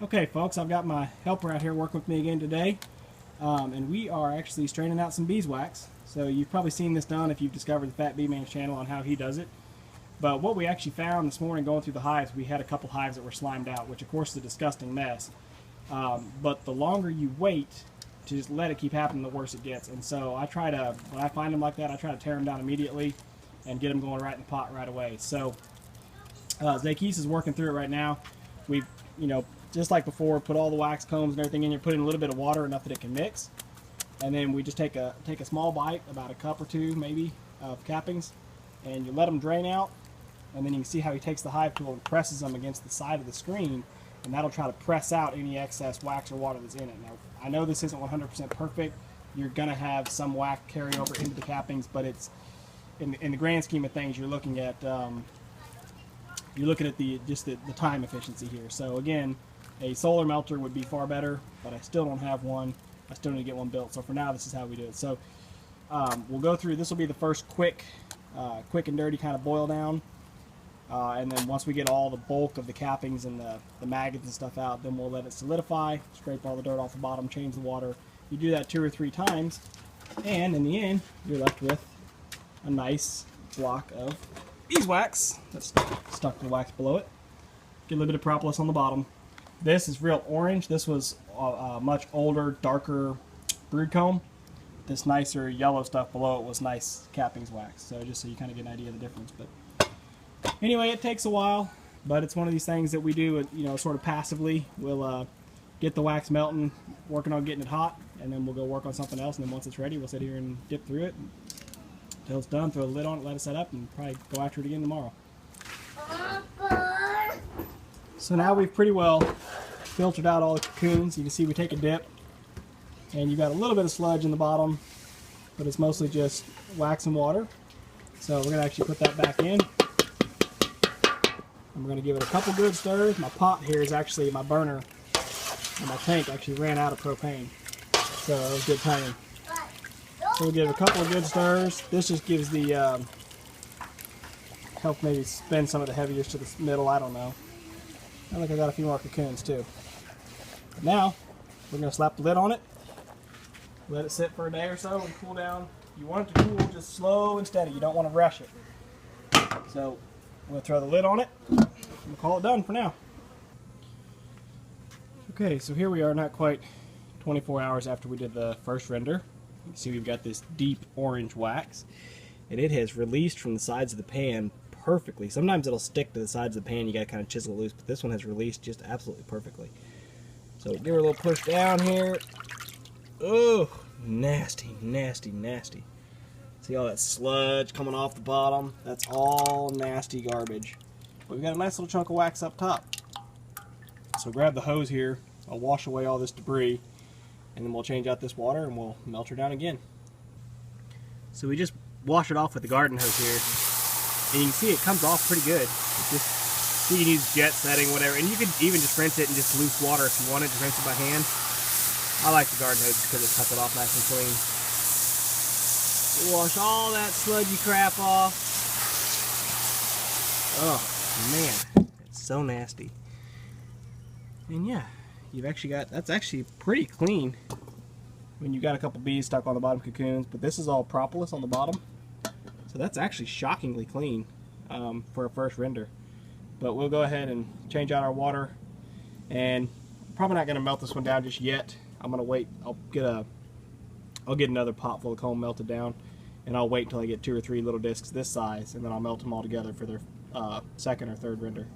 Okay folks, I've got my helper out here working with me again today, and we are actually straining out some beeswax. So you've probably seen this done if you've discovered the Fat Bee Man's channel on how he does it. But what we actually found this morning going through the hives, we had a couple hives that were slimed out, which of course is a disgusting mess. But the longer you wait to just let it keep happening, the worse it gets. And so I try to, when I find them like that, I try to tear them down immediately and get them going right in the pot right away. So Zakis is working through it right now. We've, just like before, put all the wax combs and everything in here, put in a little bit of water, enough that it can mix. And then we just take a small bite, about a cup or two maybe, of cappings, and you let them drain out. And then you can see how he takes the hive tool and presses them against the side of the screen, and that'll try to press out any excess wax or water that's in it. Now, I know this isn't 100% perfect. You're going to have some wax carry over into the cappings, but it's in the grand scheme of things, you're looking at the time efficiency here. So again, a solar melter would be far better, but I still don't have one. I still need to get one built. So for now, this is how we do it. So we'll go through. This will be the first quick and dirty kind of boil down. And then once we get all the bulk of the cappings and the maggots and stuff out, then we'll let it solidify, scrape all the dirt off the bottom, change the water. You do that 2 or 3 times, and in the end, you're left with a nice block of beeswax that's stuck to the wax below it. Get a little bit of propolis on the bottom. This is real orange. This was a much older, darker brood comb. This nicer yellow stuff below it was nice cappings wax. So just so you kind of get an idea of the difference. But anyway, it takes a while, but it's one of these things that we do, sort of passively. We'll get the wax melting, working on getting it hot, and then we'll go work on something else. And then once it's ready, we'll sit here and dip through it until it's done. Throw the lid on it, let it set up, and probably go after it again tomorrow. So now we've pretty well filtered out all the cocoons. You can see we take a dip, and you've got a little bit of sludge in the bottom, but it's mostly just wax and water. So we're going to actually put that back in. And we're going to give it a couple good stirs. My pot here is actually my burner, and my tank actually ran out of propane. So it was good timing. So we'll give it a couple of good stirs. This just gives the, help maybe spin some of the heaviest to the middle, I don't know. I think I got a few more cocoons too. But now, we're going to slap the lid on it, let it sit for a day or so and cool down. You want it to cool just slow and steady. You don't want to rush it. So we'll throw the lid on it and call it done for now. Okay, so here we are, not quite 24 hours after we did the first render. You can see we've got this deep orange wax, and it has released from the sides of the pan perfectly. Sometimes it'll stick to the sides of the pan, you gotta kind of chisel it loose, but this one has released just absolutely perfectly. So give her a little push down here. Oh, nasty, nasty, nasty. See all that sludge coming off the bottom? That's all nasty garbage. But we've got a nice little chunk of wax up top. So grab the hose here, I'll wash away all this debris, and then we'll change out this water and we'll melt her down again. So we just wash it off with the garden hose here. And you can see it comes off pretty good. You can use jet setting, whatever. And you could even just rinse it in just loose water if you wanted to rinse it by hand. I like the garden hose because it cuts it off nice and clean. Wash all that sludgy crap off. Oh, man. It's so nasty. And yeah, you've actually got, that's actually pretty clean when you got a couple bees stuck on the bottom cocoons. But this is all propolis on the bottom. So that's actually shockingly clean for a first render. But we'll go ahead and change out our water, and I'm probably not going to melt this one down just yet. I'm going to wait. I'll get another pot full of comb melted down, and I'll wait until I get 2 or 3 little discs this size, and then I'll melt them all together for their second or third render.